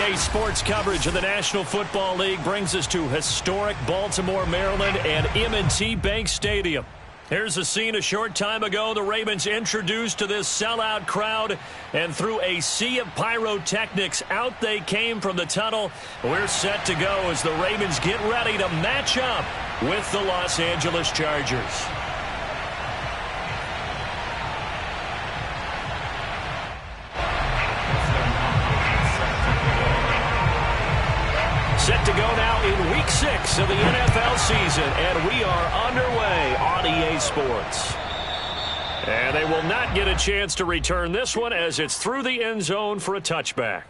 Today's sports coverage of the National Football League brings us to historic Baltimore, Maryland, and M&T Bank Stadium. Here's a scene a short time ago. The Ravens introduced to this sellout crowd, and through a sea of pyrotechnics, out they came from the tunnel. We're set to go as the Ravens get ready to match up with the Los Angeles Chargers. Set to go now in Week 6 of the NFL season, and we are underway on EA Sports. And they will not get a chance to return this one as it's through the end zone for a touchback.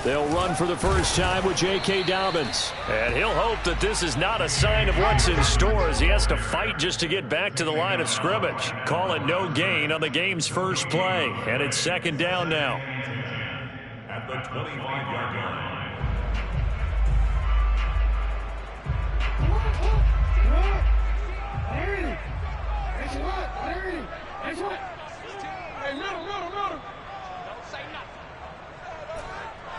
They'll run for the first time with J.K. Dobbins. And he'll hope that this is not a sign of what's in store as he has to fight just to get back to the line of scrimmage. Call it no gain on the game's first play. And it's second down now. At the 25-yard line. Hey, middle. Don't say nothing.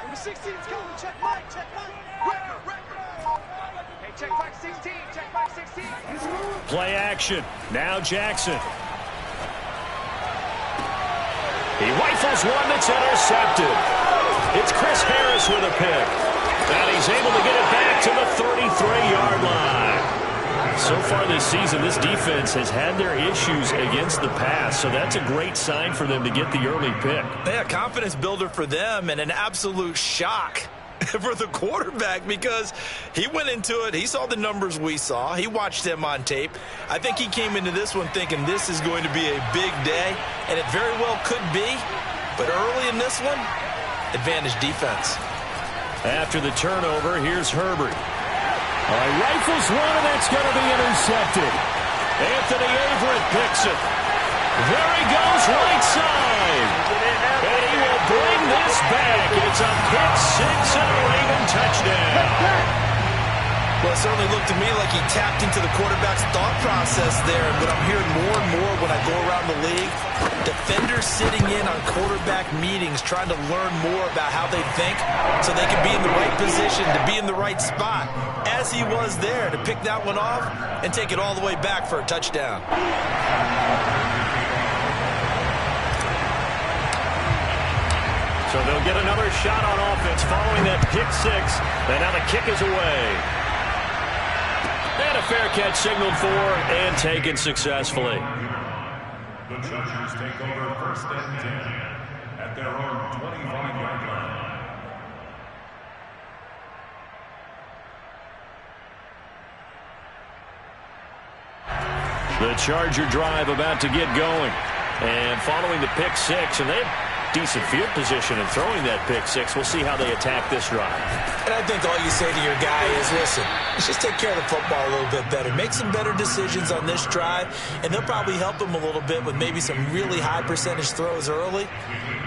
Number 16's coming. Check Mike. Record. Hey, check Mike 16. Check Mike 16. Play action. Now Jackson. He rifles one that's intercepted. It's Chris Harris with a pick. And he's able to get it back to the 33-yard line. So far this season, this defense has had their issues against the pass, so that's a great sign for them to get the early pick. Yeah, confidence builder for them and an absolute shock for the quarterback because he went into it. He saw the numbers we saw. He watched them on tape. I think he came into this one thinking this is going to be a big day, and it very well could be. But early in this one, advantage defense. After the turnover, here's Herbert. Rifles one, and that's going to be intercepted. Anthony Averett picks it. There he goes, right side. And he will bring this back. It's a pick six and a Raven touchdown. Well, it certainly looked to me like he tapped into the quarterback's thought process there. But I'm hearing more and more when I go around the league, defenders sitting in on quarterback meetings trying to learn more about how they think so they can be in the right position to be in the right spot, as he was there to pick that one off and take it all the way back for a touchdown. So they'll get another shot on offense following that pick six. And now the kick is away. And a fair catch signaled for and taken successfully. The Chargers take over first and 10 at their own 25-yard line. The Charger drive about to get going. And following the pick six, and they have decent field position in throwing that pick six. We'll see how they attack this drive. And I think all you say to your guy is, listen, let's just take care of the football a little bit better. Make some better decisions on this drive, and they'll probably help him a little bit with maybe some really high percentage throws early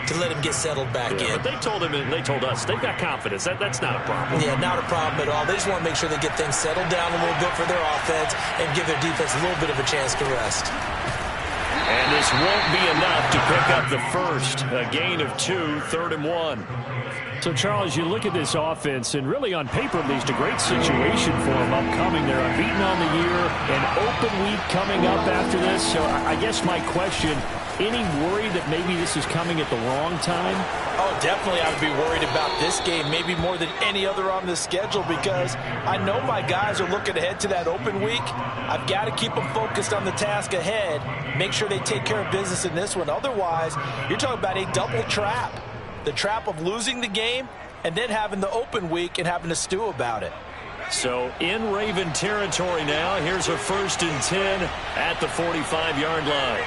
to let him get settled back in. But they told him and they told us they've got confidence. That's not a problem. Yeah, not a problem at all. They just want to make sure they get things settled down a little bit for their offense and give their defense a little bit of a chance to rest. And this won't be enough to pick up the first. A gain of 2, 3rd and 1. So, Charles, you look at this offense, and really on paper, at least, a great situation for them upcoming. They're unbeaten on the year, an open week coming up after this. So I guess my question, any worry that maybe this is coming at the wrong time? Oh, definitely I would be worried about this game, maybe more than any other on the schedule, because I know my guys are looking ahead to that open week. I've got to keep them focused on the task ahead, make sure they take care of business in this one. Otherwise, you're talking about a double trap. The trap of losing the game and then having the open week and having to stew about it. So in Raven territory now. Here's a 1st and 10 at the 45-yard line.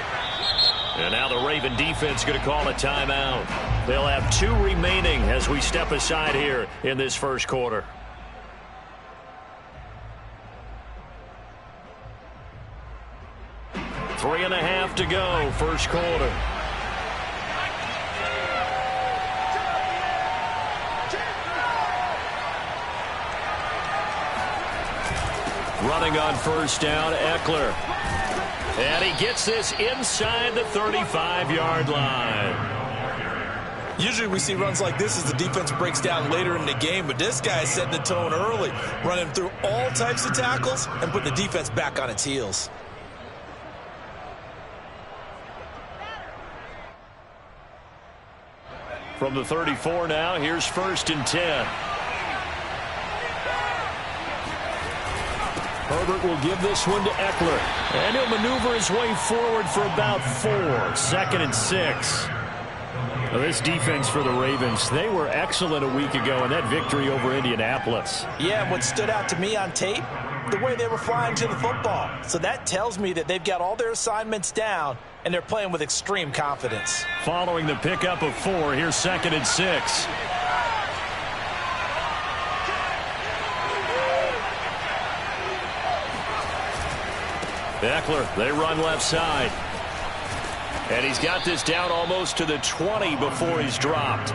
And now the Raven defense going to call a timeout. They'll have 2 remaining as we step aside here in this first quarter. Three and a half to go, first quarter. Running on first down, Eckler. And he gets this inside the 35-yard line. Usually we see runs like this as the defense breaks down later in the game, but this guy is setting the tone early, running through all types of tackles and putting the defense back on its heels. From the 34 now, here's 1st and 10. Herbert will give this one to Eckler. And he'll maneuver his way forward for about 4. 2nd and 6. Well, this defense for the Ravens, they were excellent a week ago in that victory over Indianapolis. Yeah, and what stood out to me on tape, the way they were flying to the football. So that tells me that they've got all their assignments down, and they're playing with extreme confidence. Following the pickup of 4, here's 2nd and 6. Eckler, they run left side. And he's got this down almost to the 20 before he's dropped.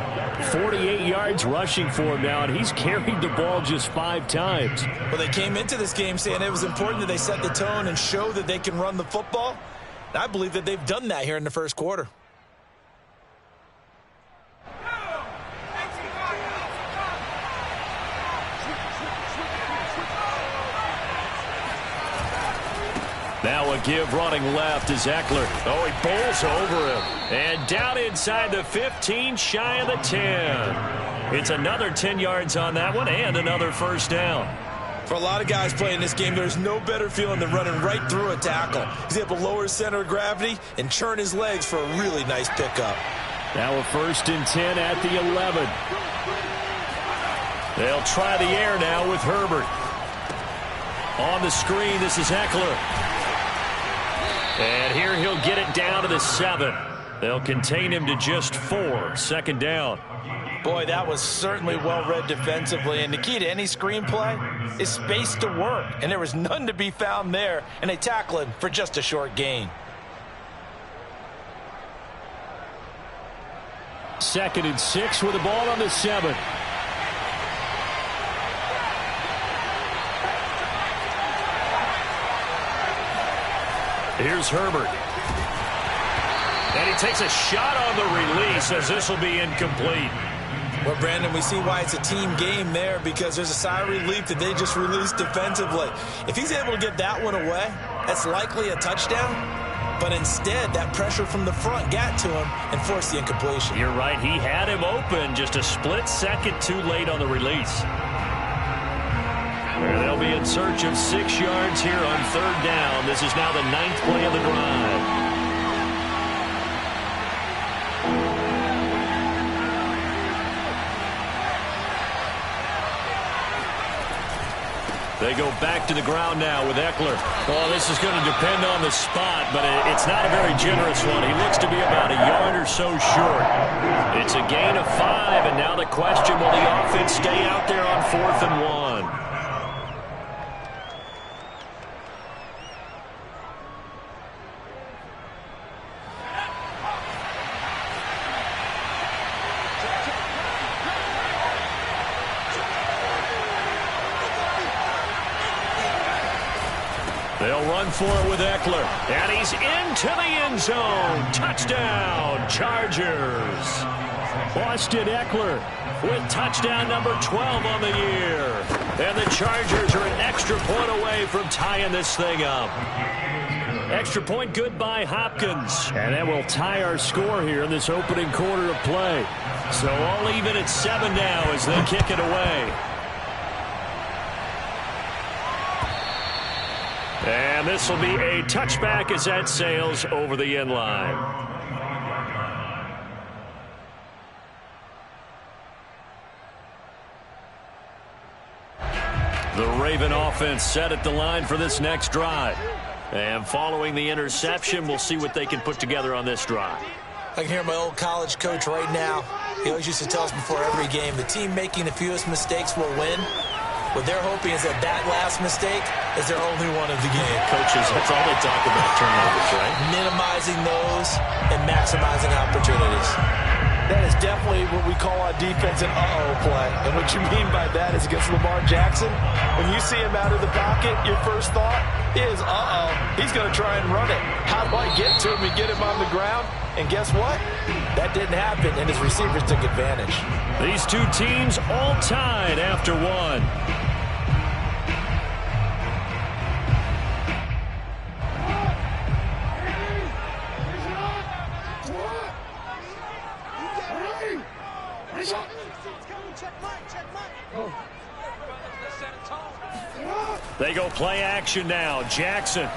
48 yards rushing for him now, and he's carried the ball just 5 times. Well, they came into this game saying it was important that they set the tone and show that they can run the football. And I believe that they've done that here in the first quarter. Now a give running left is Eckler. Oh, he bowls over him. And down inside the 15, shy of the 10. It's another 10 yards on that one and another first down. For a lot of guys playing this game, there's no better feeling than running right through a tackle. He's able to lower his center of gravity and churn his legs for a really nice pickup. Now a 1st and 10 at the 11. They'll try the air now with Herbert. On the screen, this is Eckler. And here he'll get it down to the 7. They'll contain him to just 4. 2nd down. Boy, that was certainly well-read defensively. And the key to any screenplay is space to work. And there was none to be found there. And they tackle him for just a short gain. 2nd and 6 with the ball on the 7. Here's Herbert. And he takes a shot on the release as this will be incomplete. Well, Brandon, we see why it's a team game there, because there's a sigh of relief that they just released defensively. If he's able to get that one away, that's likely a touchdown. But instead, that pressure from the front got to him and forced the incompletion. You're right. He had him open, just a split second too late on the release. They'll be in search of 6 yards here on 3rd down. This is now the 9th play of the drive. They go back to the ground now with Eckler. Well, this is going to depend on the spot, but it's not a very generous one. He looks to be about a yard or so short. It's a gain of 5, and now the question, will the offense stay out there on 4th and 1? They'll run for it with Eckler. And he's into the end zone. Touchdown, Chargers. Austin Eckler with touchdown number 12 on the year. And the Chargers are an extra point away from tying this thing up. Extra point good by Hopkins. And that will tie our score here in this opening quarter of play. So all even at 7 now as they kick it away. And this will be a touchback as that sails over the end line. The Raven offense set at the line for this next drive. And following the interception, we'll see what they can put together on this drive. I can hear my old college coach right now. He always used to tell us before every game, the team making the fewest mistakes will win. What they're hoping is that last mistake is their only one of the game. Coaches, that's all they talk about, turnovers, right? Minimizing those and maximizing opportunities. That is definitely what we call on defense an uh-oh play. And what you mean by that is against Lamar Jackson, when you see him out of the pocket, your first thought is, uh-oh, he's going to try and run it. How do I get to him and get him on the ground? And guess what? That didn't happen, and his receivers took advantage. These two teams all tied after one. They go play action now. Jackson.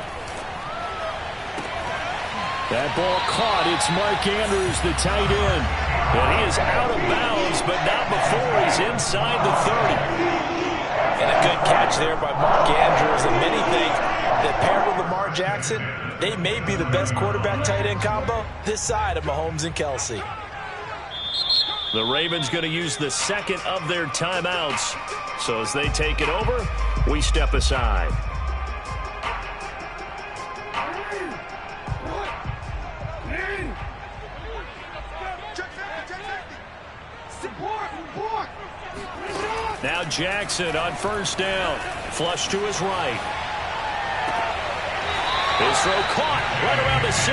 That ball caught. It's Mark Andrews, the tight end. And he is out of bounds, but not before he's inside the 30. And a good catch there by Mark Andrews. And many think that paired with Lamar Jackson, they may be the best quarterback-tight end combo this side of Mahomes and Kelsey. The Ravens going to use the second of their timeouts. So as they take it over, we step aside. Now Jackson on first down. Flush to his right. His throw caught right around the 6.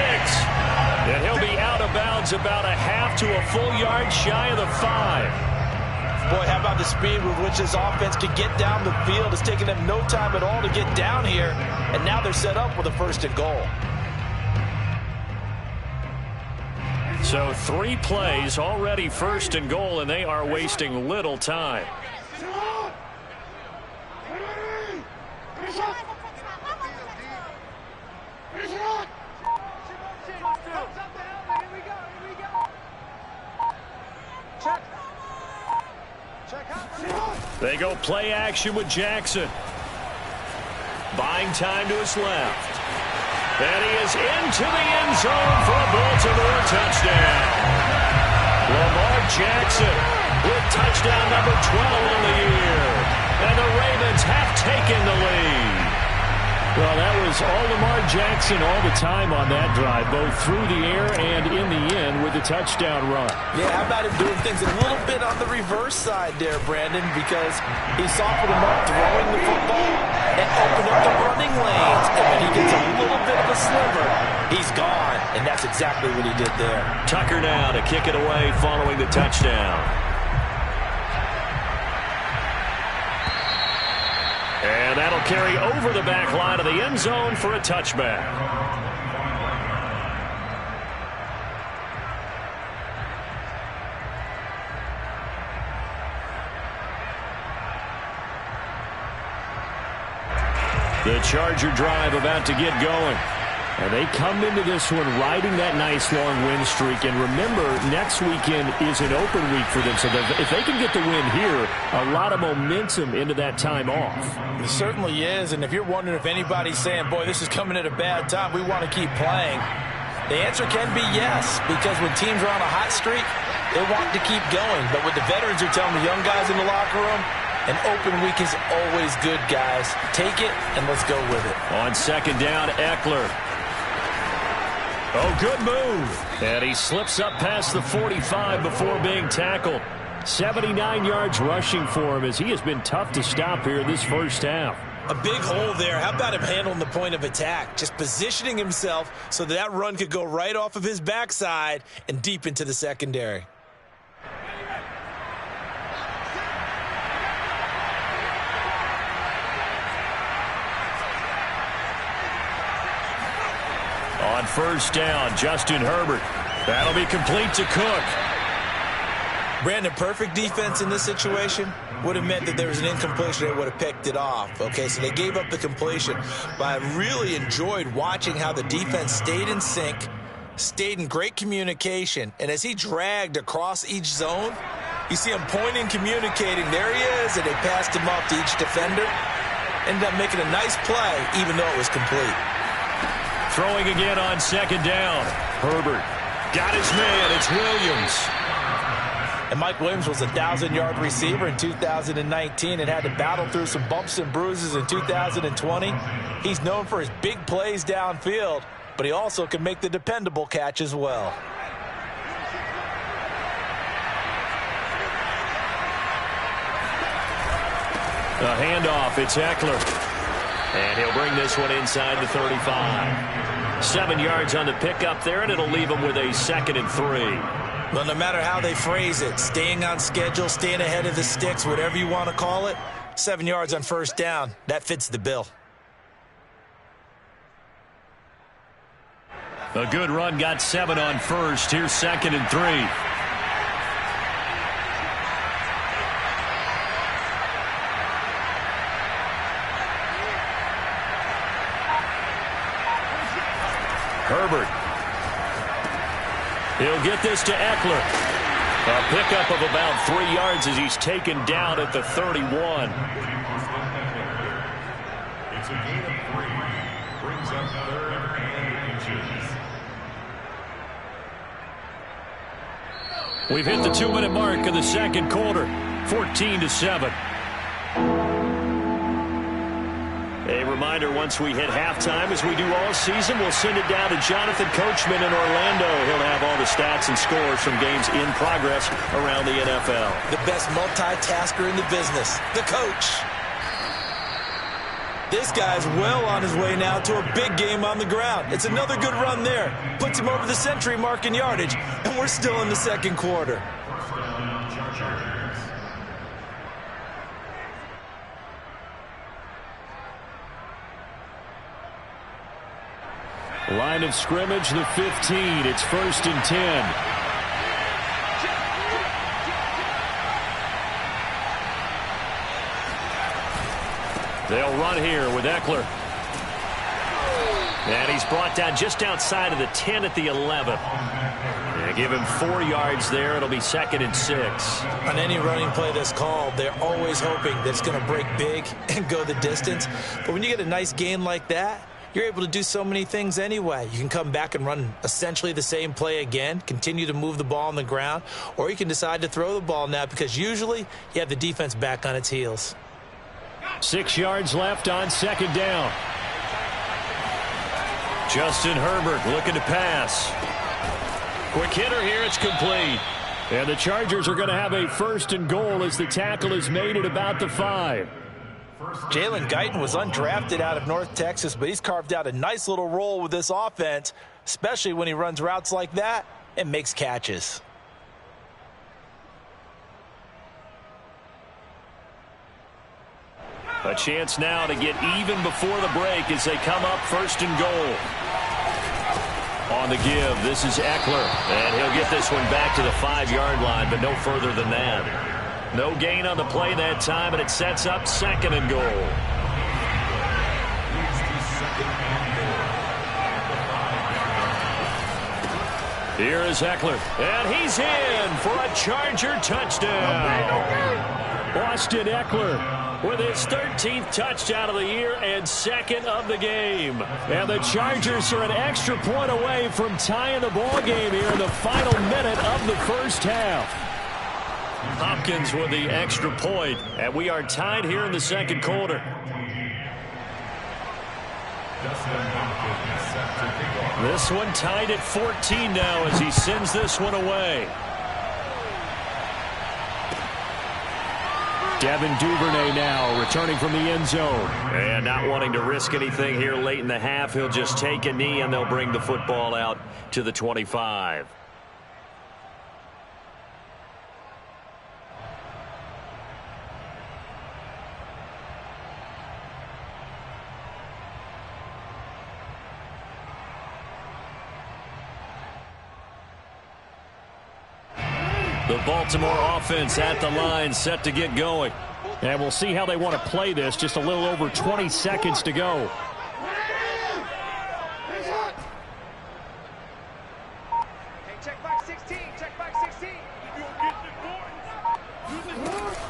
And he'll be out of bounds about a half to a full yard shy of the 5. Boy, how about the speed with which this offense can get down the field? It's taken them no time at all to get down here. And now they're set up with a 1st and goal. So 3 plays, already 1st and goal, and they are wasting little time. They go play action with Jackson. Buying time to his left. And he is into the end zone for a Baltimore touchdown. Lamar Jackson with touchdown number 12 on the year. And the Ravens have taken the lead. Well, that was all Lamar Jackson all the time on that drive, both through the air and in the end with the touchdown run. Yeah, how about him doing things a little bit on the reverse side there, Brandon, because he softened him up throwing the football and opened up the running lanes. And when he gets a little bit of a sliver, he's gone. And that's exactly what he did there. Tucker now to kick it away following the touchdown. And that'll carry over the back line of the end zone for a touchback. The Charger drive about to get going. And they come into this one riding that nice long win streak. And remember, next weekend is an open week for them. So if they can get the win here, a lot of momentum into that time off. It certainly is. And if you're wondering if anybody's saying, boy, this is coming at a bad time, we want to keep playing, the answer can be yes. Because when teams are on a hot streak, they want to keep going. But what the veterans are telling the young guys in the locker room, an open week is always good, guys. Take it and let's go with it. On second down, Eckler. Oh, good move. And he slips up past the 45 before being tackled. 79 yards rushing for him as he has been tough to stop here this first half. A big hole there. How about him handling the point of attack? Just positioning himself so that run could go right off of his backside and deep into the secondary. On first down, Justin Herbert. That'll be complete to Cook. Brandon, perfect defense in this situation would have meant that there was an incompletion. They would have picked it off. Okay, so they gave up the completion. But I really enjoyed watching how the defense stayed in sync, stayed in great communication. And as he dragged across each zone, you see him pointing, communicating. There he is, and they passed him off to each defender. ended up making a nice play, even though it was complete. Throwing again on second down. Herbert got his man. It's Williams. And Mike Williams was a 1,000-yard receiver in 2019 and had to battle through some bumps and bruises in 2020. He's known for his big plays downfield, but he also can make the dependable catch as well. A handoff, it's Eckler. And he'll bring this one inside the 35. 7 yards on the pickup there, and it'll leave him with a 2nd and 3. Well, no matter how they phrase it, staying on schedule, staying ahead of the sticks, whatever you want to call it, 7 yards on first down, that fits the bill. A good run, got 7 on first. Here's 2nd and 3. Herbert. He'll get this to Eckler. A pickup of about 3 yards as he's taken down at the 31. It's a gain of 3. Brings up 3rd and inches. We've hit the 2-minute mark of the second quarter. 14-7. A reminder, once we hit halftime, as we do all season, we'll send it down to Jonathan Coachman in Orlando. He'll have all the stats and scores from games in progress around the NFL. The best multitasker in the business, the coach. This guy's well on his way now to a big game on the ground. It's another good run there. Puts him over the century mark in yardage, and we're still in the second quarter. Line of scrimmage, the 15. It's 1st and 10. They'll run here with Eckler. And he's brought down just outside of the 10 at the 11. Yeah, give him 4 yards there. It'll be 2nd and 6. On any running play that's called, they're always hoping that it's going to break big and go the distance. But when you get a nice gain like that, you're able to do so many things anyway. You can come back and run essentially the same play again, continue to move the ball on the ground, or you can decide to throw the ball now because usually you have the defense back on its heels. 6 yards left on second down. Justin Herbert looking to pass. Quick hitter here, it's complete. And the Chargers are going to have a 1st and goal as the tackle is made at about the 5. Jalen Guyton was undrafted out of North Texas, but he's carved out a nice little role with this offense, especially when he runs routes like that and makes catches. A chance now to get even before the break as they come up 1st and goal. On the give, this is Eckler, and he'll get this one back to the 5-yard line, but no further than that. No gain on the play that time, and it sets up 2nd and goal. Here is Eckler, and he's in for a Charger touchdown. Austin Eckler with his 13th touchdown of the year and 2nd of the game. And the Chargers are an extra point away from tying the ball game here in the final minute of the first half. Hopkins with the extra point, and we are tied here in the second quarter. This one tied at 14 now as he sends this one away. Devin Duvernay now returning from the end zone. And not wanting to risk anything here late in the half, he'll just take a knee and they'll bring the football out to the 25. The Baltimore offense at the line, set to get going. And we'll see how they want to play this. Just a little over 20 seconds to go. Hey, check back 16. Check back 16.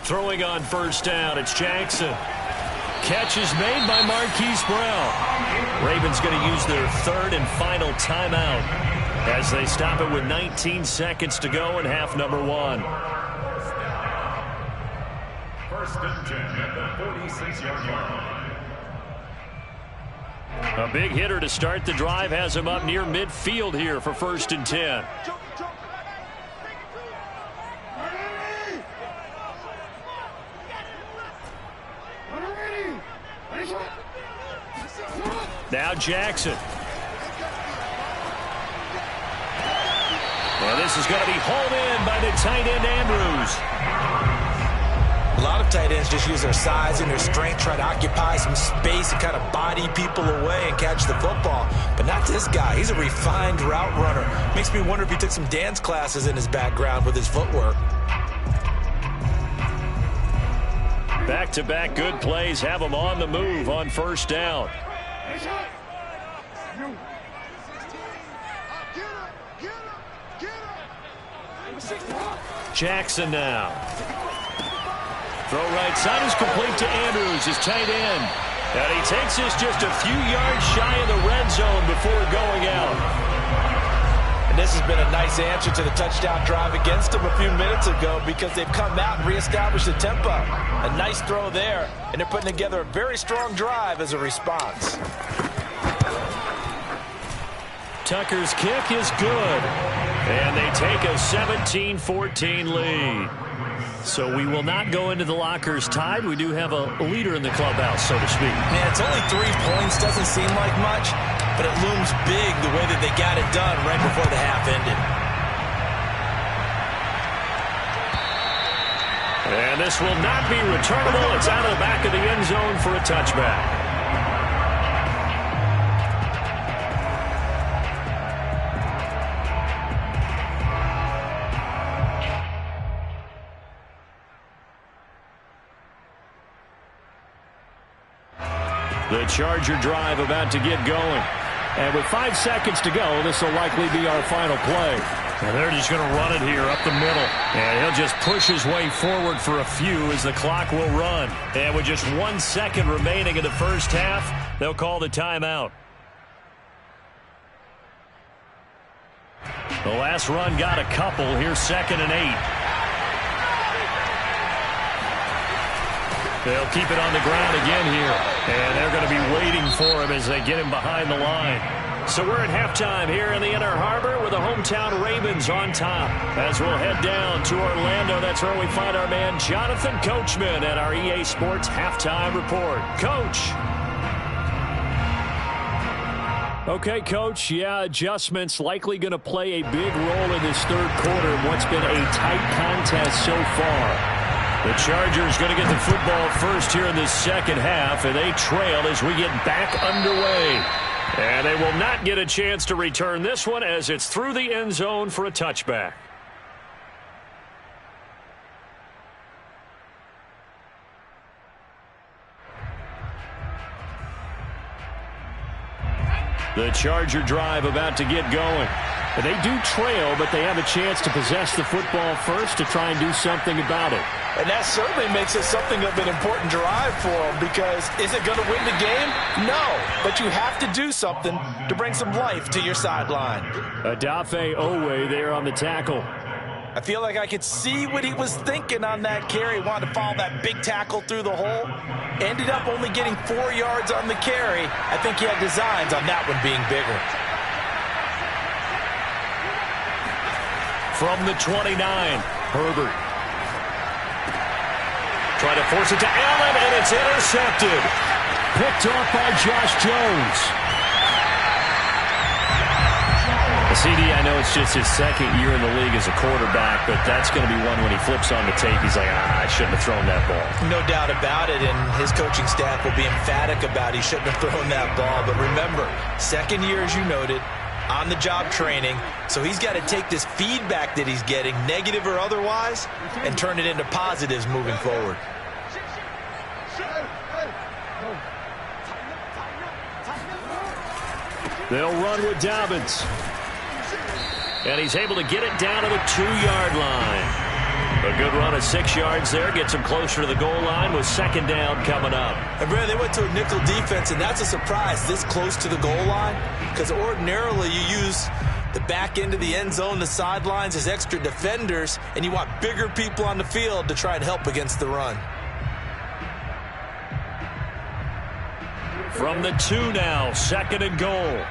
Throwing on first down, it's Jackson. catch is made by Marquise Brown. Ravens going to use their third and final timeout as they stop it with 19 seconds to go in half number one. First and 10 at the 46-yard line. A big hitter to start the drive has him up near midfield here for first and 10. Now Jackson. And this is going to be hauled in by the tight end Andrews. A lot of tight ends just use their size and their strength, try to occupy some space and kind of body people away and catch the football. But not this guy. He's a refined route runner. Makes me wonder if he took some dance classes in his background with his footwork. Back-to-back good plays have him on the move on first down. Jackson now. Throw right side is complete to Andrews, his tight end. And he takes this just a few yards shy of the red zone before going out. And this has been a nice answer to the touchdown drive against them a few minutes ago because they've come out and reestablished the tempo. A nice throw there, and they're putting together a very strong drive as a response. Tucker's kick is good. And they take a 17-14 lead. So we will not go into the lockers tied. We do have a leader in the clubhouse, so to speak. Man, it's only 3 points. Doesn't seem like much, but it looms big the way that they got it done right before the half ended. And this will not be returnable. It's out of the back of the end zone for a touchback. The Charger drive about to get going. And with 5 seconds to go, this will likely be our final play. And they're just going to run it here up the middle. And he'll just push his way forward for a few as the clock will run. And with just 1 second remaining in the first half, they'll call the timeout. The last run got a couple. Here's 2nd and 8. They'll keep it on the ground again here. And they're going to be waiting for him as they get him behind the line. So we're at halftime here in the Inner Harbor with the hometown Ravens on top. As we'll head down to Orlando, that's where we find our man Jonathan Coachman at our EA Sports Halftime Report. Coach. Okay, Coach. Yeah, adjustments likely going to play a big role in this third quarter in what's been a tight contest so far. The Chargers going to get the football first here in this second half, and they trail as we get back underway. And they will not get a chance to return this one as it's through the end zone for a touchback. The Charger drive about to get going. And they do trail, but they have a chance to possess the football first to try and do something about it. And that certainly makes it something of an important drive for them because is it going to win the game? No, but you have to do something to bring some life to your sideline. Odafe Oweh there on the tackle. I feel like I could see what he was thinking on that carry. Wanted to follow that big tackle through the hole. Ended up only getting 4 yards on the carry. I think he had designs on that one being bigger. From the 29, Herbert. Try to force it to Allen, and it's intercepted. Picked off by Josh Jones. CD, I know it's just his second year in the league as a quarterback, but that's going to be one when he flips on the tape. He's like, I shouldn't have thrown that ball. No doubt about it, and his coaching staff will be emphatic about he shouldn't have thrown that ball. But remember, second year, as you noted, on-the-job training, so he's got to take this feedback that he's getting, negative or otherwise, and turn it into positives moving forward. They'll run with Dobbins. And he's able to get it down to the 2-yard line. A good run of 6 yards there. Gets him closer to the goal line with second down coming up. And Brandon, they went to a nickel defense, and that's a surprise this close to the goal line, because ordinarily you use the back end of the end zone, the sidelines as extra defenders, and you want bigger people on the field to try and help against the run. From the 2 now, second and goal.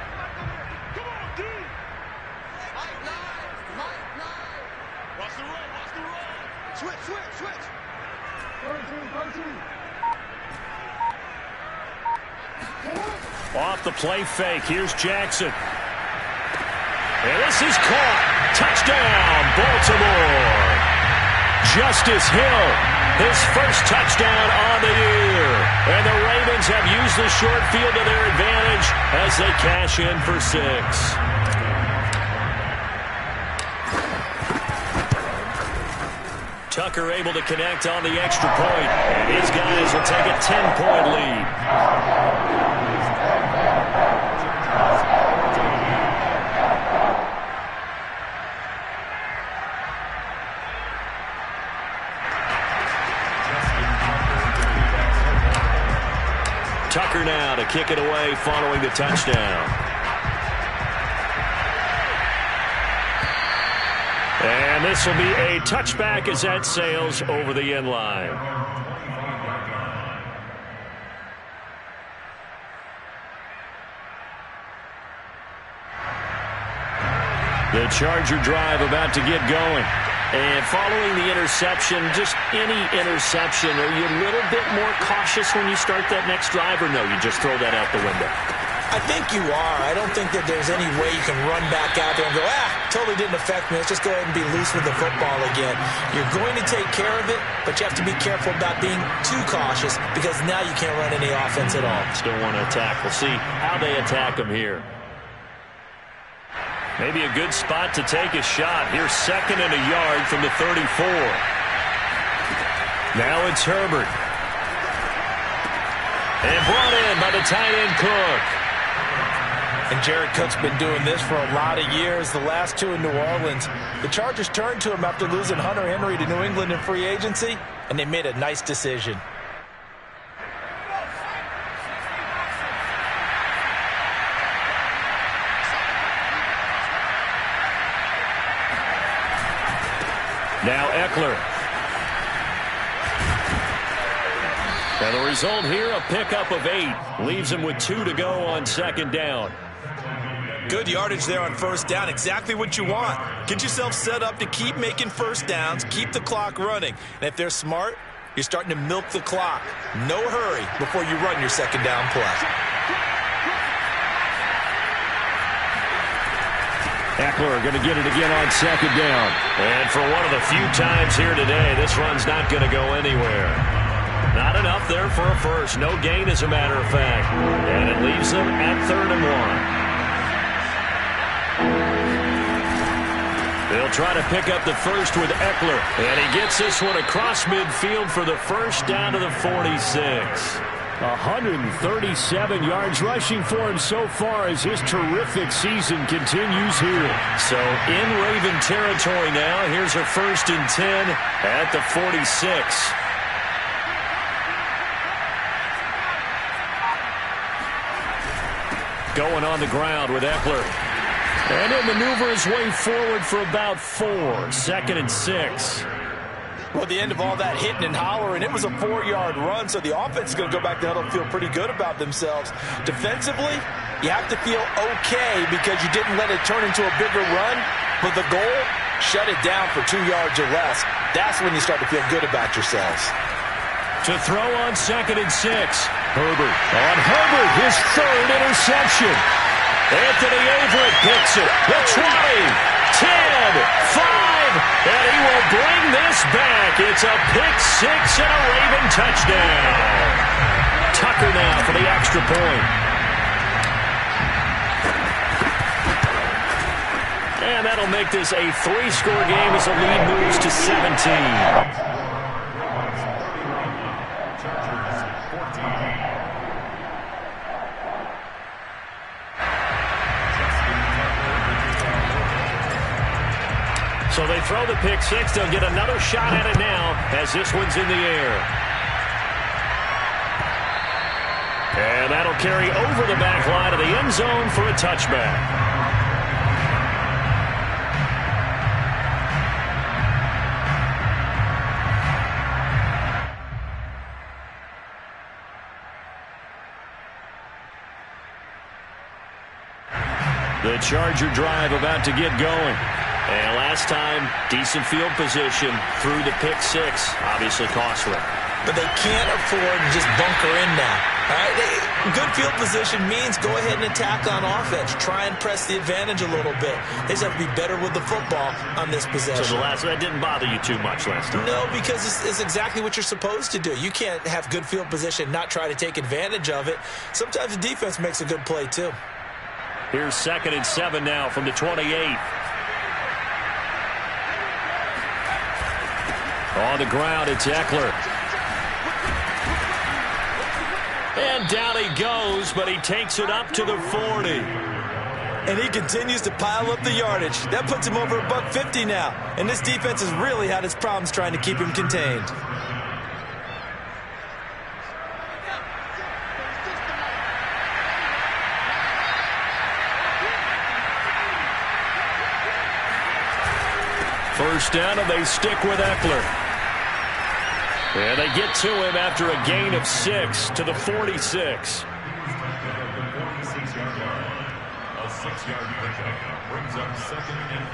Off the play fake, here's Jackson. And this is caught. Touchdown, Baltimore. Justice Hill, his first touchdown on the year. And the Ravens have used the short field to their advantage as they cash in for 6. Tucker able to connect on the extra point, and his guys will take a 10-point lead. Tucker now to kick it away following the touchdown. And this will be a touchback as that sails over the end line. The Charger drive about to get going. And following the interception, just any interception, are you a little bit more cautious when you start that next drive, or no, you just throw that out the window? I think you are. I don't think that there's any way you can run back out there and go, totally didn't affect me. Let's just go ahead and be loose with the football again. You're going to take care of it, but you have to be careful about being too cautious, because now you can't run any offense at all. Still want to attack. We'll see how they attack him here. Maybe a good spot to take a shot. Here's second and a yard from the 34. Now it's Herbert. And brought in by the tight end Cook. And Jared Cook's been doing this for a lot of years, the last 2 in New Orleans. The Chargers turned to him after losing Hunter Henry to New England in free agency, and they made a nice decision. Now Eckler. And the result here, a pickup of 8. Leaves him with 2 to go on second down. Good yardage there on first down. Exactly what you want. Get yourself set up to keep making first downs, keep the clock running. And if they're smart, you're starting to milk the clock. No hurry before you run your second down play. Eckler going to get it again on second down. And for one of the few times here today, this run's not going to go anywhere. Not enough there for a first. No gain, as a matter of fact. And it leaves them at 3rd and 1. They'll try to pick up the first with Eckler. And he gets this one across midfield for the first down to the 46. 137 yards rushing for him so far as his terrific season continues here. So in Raven territory now. Here's a 1st and 10 at the 46. Going on the ground with Eckler. And he'll maneuver his way forward for about 4. 2nd and 6. Well, at the end of all that hitting and hollering, it was a 4-yard run, so the offense is going to go back to huddle and feel pretty good about themselves. Defensively, you have to feel okay because you didn't let it turn into a bigger run, but the goal, shut it down for 2 yards or less. That's when you start to feel good about yourselves. To throw on 2nd and 6. Herbert. On Herbert, his 3rd interception. Anthony Averett picks it. The 20, 10, 5, and he will bring this back. It's a pick-6 and a Raven touchdown. Tucker now for the extra point. And that'll make this a 3-score game as the lead moves to 17. So they throw the pick six. They'll get another shot at it now as this one's in the air. And that'll carry over the back line of the end zone for a touchback. The Charger drive about to get going. And last time, decent field position through the pick six. Obviously costly. But they can't afford to just bunker in now. All right? Good field position means go ahead and attack on offense. Try and press the advantage a little bit. They just have to be better with the football on this possession. So that didn't bother you too much last time? No, because it's exactly what you're supposed to do. You can't have good field position, not try to take advantage of it. Sometimes the defense makes a good play, too. Here's 2nd and 7 now from the 28. On the ground, it's Eckler. And down he goes, but he takes it up to the 40. And he continues to pile up the yardage. That puts him over $150 now. And this defense has really had its problems trying to keep him contained. First down, and they stick with Eckler. And they get to him after a gain of 6 to the 46. A 6-yard pickup brings up 2nd and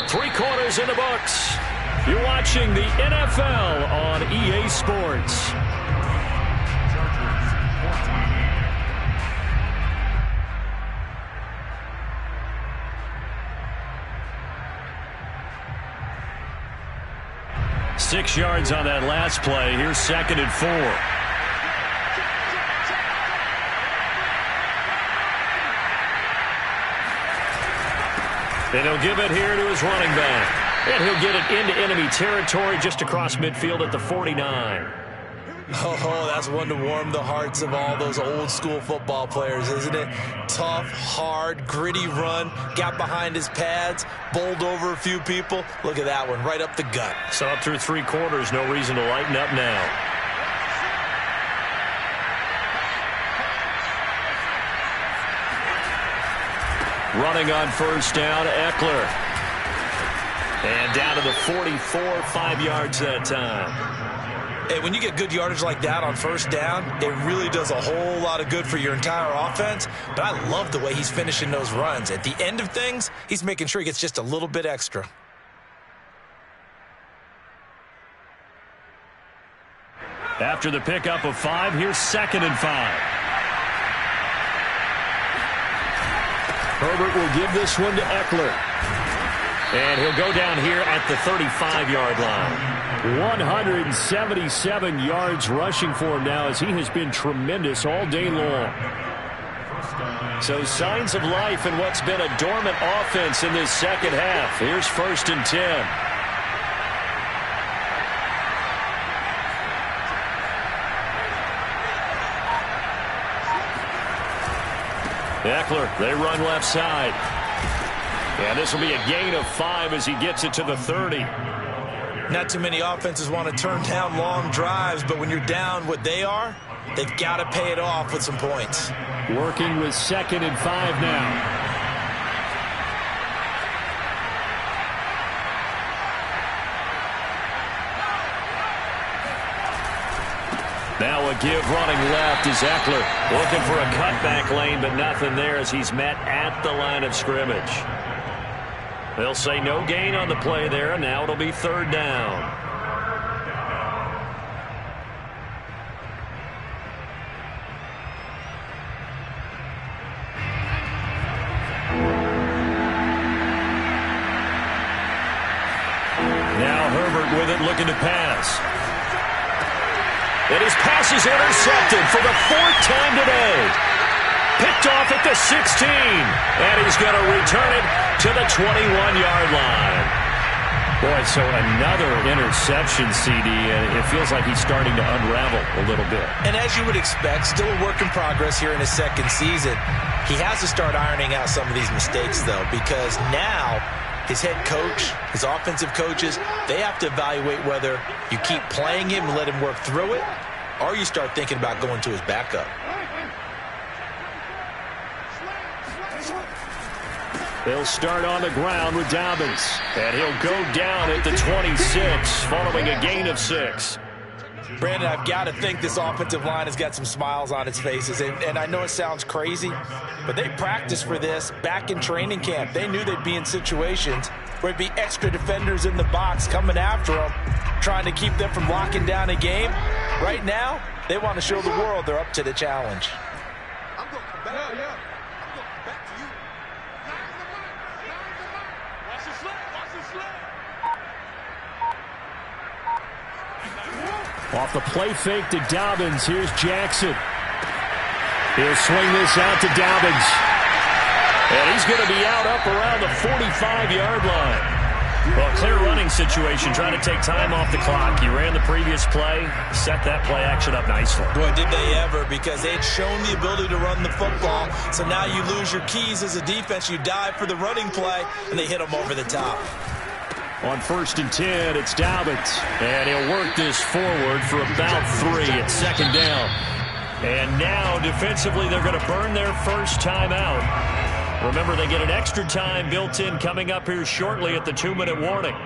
4. 3 quarters in the books. You're watching the NFL on EA Sports. Chargers 14. 6 yards on that last play. Here's 2nd and 4. And he'll give it here to his running back. And he'll get it into enemy territory just across midfield at the 49. Oh, that's one to warm the hearts of all those old-school football players, isn't it? Tough, hard, gritty run, got behind his pads, bowled over a few people. Look at that one, right up the gut. So up through 3 quarters, no reason to lighten up now. Running on first down, Eckler. And down to the 44, 5 yards that time. Hey, when you get good yardage like that on first down, it really does a whole lot of good for your entire offense. But I love the way he's finishing those runs. At the end of things, he's making sure he gets just a little bit extra. After the pickup of 5, here's 2nd and 5. Herbert will give this one to Eckler. And he'll go down here at the 35-yard line. 177 yards rushing for him now as he has been tremendous all day long. So signs of life in what's been a dormant offense in this second half. Here's 1st and 10. Eckler, they run left side. And this will be a gain of 5 as he gets it to the 30. Not too many offenses want to turn down long drives, but when you're down what they are, they've got to pay it off with some points. Working with 2nd and 5 now. Now a give running left is Eckler. Looking for a cutback lane, but nothing there as he's met at the line of scrimmage. They'll say no gain on the play there, and now it'll be 3rd down. Now Herbert with it, looking to pass. And his pass is intercepted for the 4th time today. Picked off at the 16. And he's going to return it to the 21-yard line. Boy, so another interception, CD, and it feels like he's starting to unravel a little bit. And as you would expect, still a work in progress here in his 2nd season. He has to start ironing out some of these mistakes, though, because now his head coach, his offensive coaches, they have to evaluate whether you keep playing him and let him work through it, or you start thinking about going to his backup. They'll start on the ground with Dobbins, and he'll go down at the 26 following a gain of 6. Brandon, I've got to think this offensive line has got some smiles on its faces. And I know it sounds crazy, but they practiced for this back in training camp. They knew they'd be in situations where there'd be extra defenders in the box coming after them, trying to keep them from locking down a game. Right now, they want to show the world they're up to the challenge. I'm going to come back. I'm going to come back to you. Watch the slip. Watch the slip. Off the play fake to Dobbins. Here's Jackson. He'll swing this out to Dobbins. And he's going to be out up around the 45-yard line. Well, clear running situation, trying to take time off the clock. He ran the previous play, set that play action up nicely. Boy, did they ever, because they'd shown the ability to run the football. So now you lose your keys as a defense. You dive for the running play, and they hit them over the top. On 1st and 10, it's Dobbins. And he'll work this forward for about 3 at 2nd down. And now, defensively, they're going to burn their first timeout. Remember, they get an extra time built in coming up here shortly at the 2-minute warning.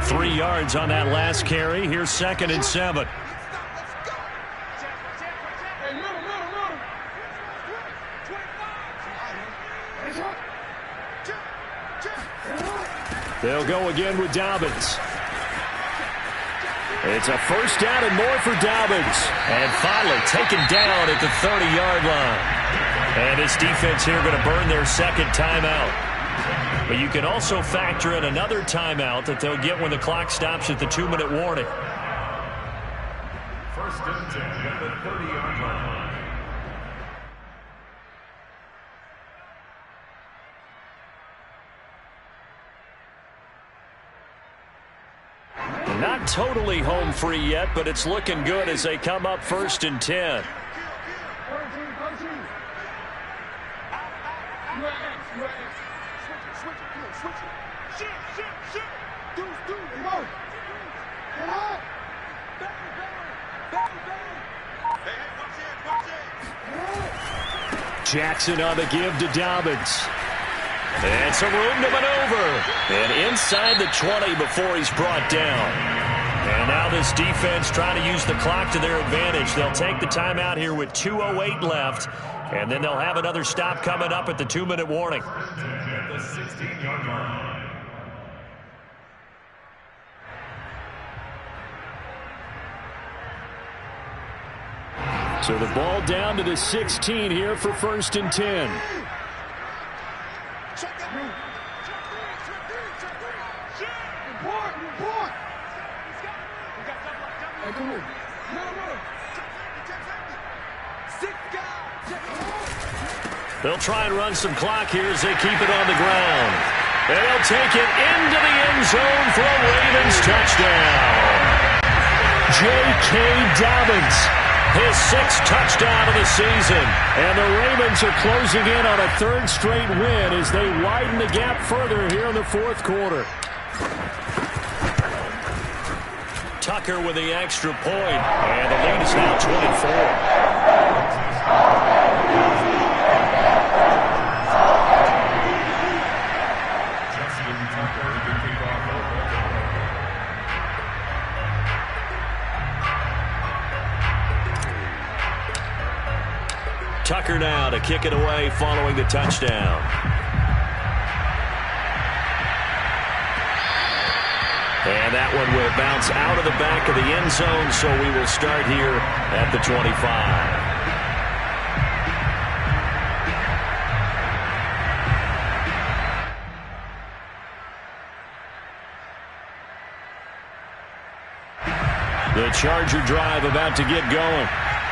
Three yards on that last carry. Here's 2nd and 7. They'll go again with Dobbins. It's a first down and more for Dobbins. And finally taken down at the 30-yard line. And this defense here going to burn their second timeout. But you can also factor in another timeout that they'll get when the clock stops at the 2-minute warning. 1st and 10 at the 30-yard line. Not totally home free yet, but it's looking good as they come up 1st and 10. Jackson on the give to Dobbins. And some room to maneuver. And inside the 20 before he's brought down. And now this defense trying to use the clock to their advantage. They'll take the timeout here with 2:08 left. And then they'll have another stop coming up at the 2-minute warning. At the 16-yard line. So the ball down to the 16 here for 1st and 10. They'll try and run some clock here as they keep it on the ground. They'll take it into the end zone for a Ravens touchdown. J.K. Dobbins, his 6th touchdown of the season. And the Ravens are closing in on a 3rd straight win as they widen the gap further here in the 4th quarter. Tucker with the extra point, and the lead is now 24. Tucker now to kick it away following the touchdown. And that one will bounce out of the back of the end zone, so we will start here at the 25. The Charger drive about to get going.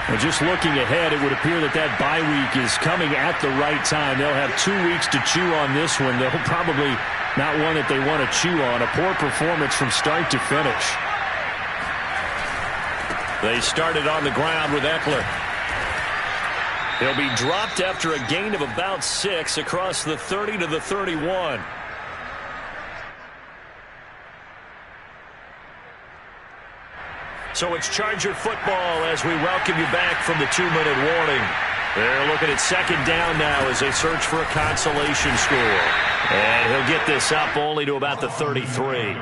And just looking ahead, it would appear that that bye week is coming at the right time. They'll have 2 weeks to chew on this one. They'll probably not one that they want to chew on. A poor performance from start to finish. They started on the ground with Eckler. He'll be dropped after a gain of about 6 across the 30 to the 31. So it's Charger football as we welcome you back from the 2-minute warning. They're looking at second down now as they search for a consolation score. And he'll get this up only to about the 33.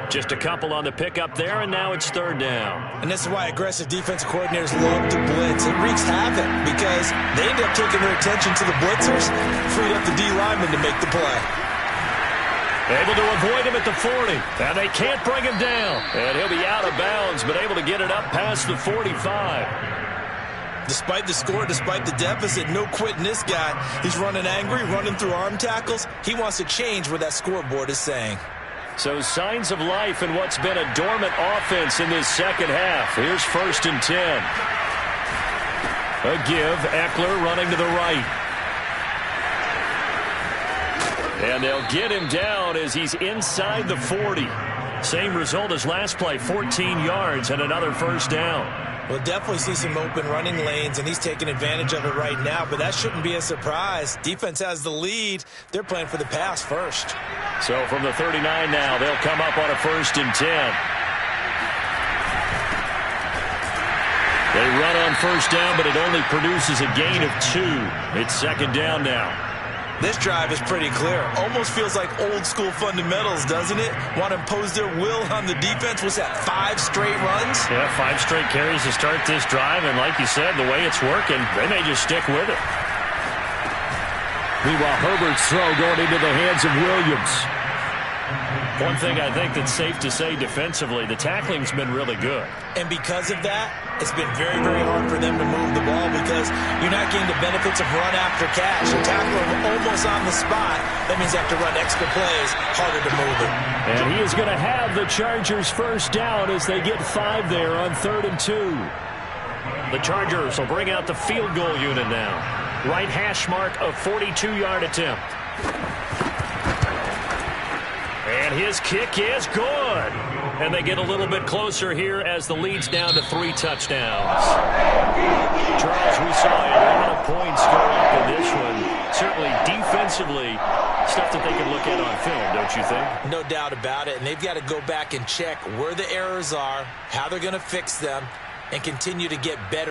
Just a couple on the pickup there, and now it's third down. And this is why aggressive defensive coordinators love to blitz. It wreaks havoc because they end up taking their attention to the blitzers, freed up the D lineman to make the play. Able to avoid him at the 40, and they can't bring him down. And he'll be out of bounds, but able to get it up past the 45. Despite the score, despite the deficit, no quitting this guy. He's running angry, running through arm tackles. He wants to change what that scoreboard is saying. So signs of life in what's been a dormant offense in this second half. Here's 1st and 10. A give, Eckler running to the right. And they'll get him down as he's inside the 40. Same result as last play, 14 yards and another first down. We'll definitely see some open running lanes, and he's taking advantage of it right now, but that shouldn't be a surprise. Defense has the lead. They're playing for the pass first. So from the 39 now, they'll come up on a 1st and 10. They run on first down, but it only produces a gain of 2. It's second down now. This drive is pretty clear. Almost feels like old school fundamentals, doesn't it? Want to impose their will on the defense. Was that 5 straight runs? Yeah, 5 straight carries to start this drive, and like you said, the way it's working, they may just stick with it. Meanwhile, Herbert's throw going into the hands of Williams. One thing I think that's safe to say defensively, the tackling's been really good. And because of that, it's been very, very hard for them to move the ball because you're not getting the benefits of run after catch. You tackle them almost on the spot. That means you have to run extra plays, harder to move it. And he is going to have the Chargers first down as they get 5 there on 3rd and 2. The Chargers will bring out the field goal unit now. Right hash mark, a 42-yard attempt. And his kick is good. And they get a little bit closer here as the lead's down to 3 touchdowns. Charles, we saw a lot of points go up in this one. Certainly defensively, stuff that they can look at on film, don't you think? No doubt about it. And they've got to go back and check where the errors are, how they're going to fix them, and continue to get better.